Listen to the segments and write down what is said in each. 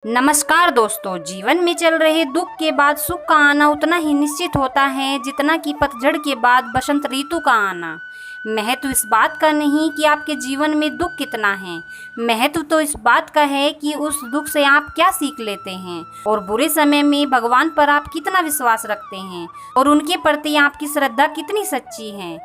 नमस्कार दोस्तों। जीवन में चल रहे दुख के बाद सुख का आना उतना ही निश्चित होता है जितना कि पतझड़ के बाद बसंत ऋतु का आना। महत्व इस बात का नहीं कि आपके जीवन में दुख कितना है, महत्व तो इस बात का है कि उस दुख से आप क्या सीख लेते हैं और बुरे समय में भगवान पर आप कितना विश्वास रखते हैं और उनके प्रति आपकी श्रद्धा कितनी सच्ची है।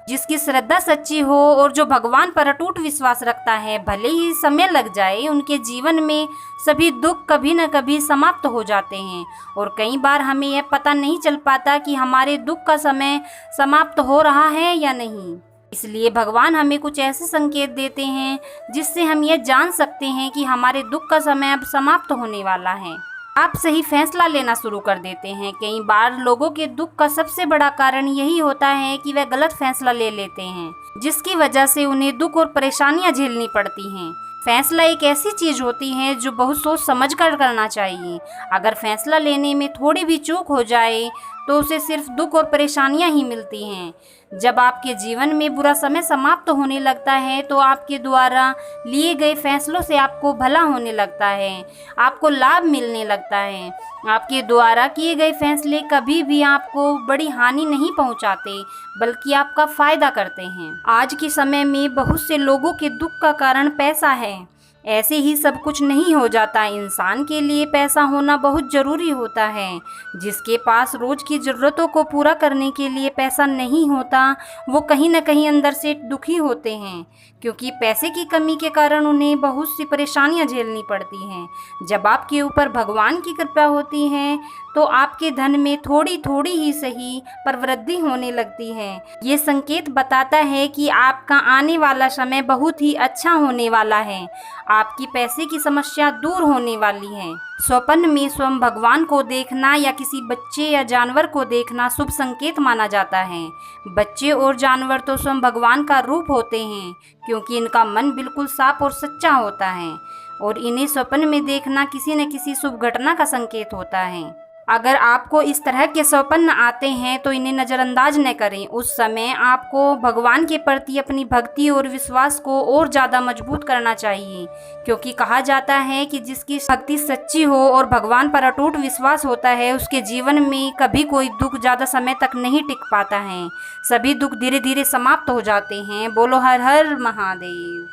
जिसकी श्रद्धा सच्ची हो और जो भगवान पर अटूट विश्वास रखता है, भले ही समय लग जाए, उनके जीवन में सभी दुख कभी न कभी समाप्त हो जाते हैं। और कई बार हमें यह पता नहीं चल पाता कि हमारे दुख का समय समाप्त हो रहा है या नहीं। इसलिए भगवान हमें कुछ ऐसे संकेत देते हैं जिससे हम यह जान सकते हैं कि हमारे दुख का समय अब समाप्त होने वाला है। आप सही फैसला लेना शुरू कर देते हैं। कई बार लोगों के दुख का सबसे बड़ा कारण यही होता है कि वे गलत फैसला ले लेते हैं, जिसकी वजह से उन्हें दुख और परेशानियां झेलनी पड़ती हैं। फैसला एक ऐसी चीज होती है जो बहुत सोच समझ कर करना चाहिए। अगर फैसला लेने में थोड़ी भी चूक हो जाए तो उसे सिर्फ दुख और परेशानियां ही मिलती हैं। जब आपके जीवन में बुरा समय समाप्त होने लगता है तो आपके द्वारा लिए गए फैसलों से आपको भला होने लगता है, आपको लाभ मिलने लगता है। आपके द्वारा किए गए फैसले कभी भी आपको बड़ी हानि नहीं पहुंचाते, बल्कि आपका फायदा करते हैं। आज के समय में बहुत से लोगों के दुख का कारण पैसा है। ऐसे ही सब कुछ नहीं हो जाता। इंसान के लिए पैसा होना बहुत ज़रूरी होता है। जिसके पास रोज़ की ज़रूरतों को पूरा करने के लिए पैसा नहीं होता, वो कहीं न कहीं अंदर से दुखी होते हैं, क्योंकि पैसे की कमी के कारण उन्हें बहुत सी परेशानियां झेलनी पड़ती हैं। जब आपके ऊपर भगवान की कृपा होती है तो आपके धन में थोड़ी थोड़ी ही सही पर वृद्धि होने लगती है। ये संकेत बताता है कि आपका आने वाला समय बहुत ही अच्छा होने वाला है। आपकी पैसे की समस्या दूर होने वाली है। स्वप्न में स्वयं भगवान को देखना या किसी बच्चे या जानवर को देखना शुभ संकेत माना जाता है। बच्चे और जानवर तो स्वयं भगवान का रूप होते हैं, क्योंकि इनका मन बिल्कुल साफ और सच्चा होता है और इन्हें स्वप्न में देखना किसी न किसी शुभ घटना का संकेत होता है। अगर आपको इस तरह के स्वप्न आते हैं तो इन्हें नज़रअंदाज न करें। उस समय आपको भगवान के प्रति अपनी भक्ति और विश्वास को और ज़्यादा मजबूत करना चाहिए, क्योंकि कहा जाता है कि जिसकी भक्ति सच्ची हो और भगवान पर अटूट विश्वास होता है, उसके जीवन में कभी कोई दुख ज़्यादा समय तक नहीं टिक पाता है। सभी दुख धीरे धीरे समाप्त हो जाते हैं। बोलो हर हर महादेव।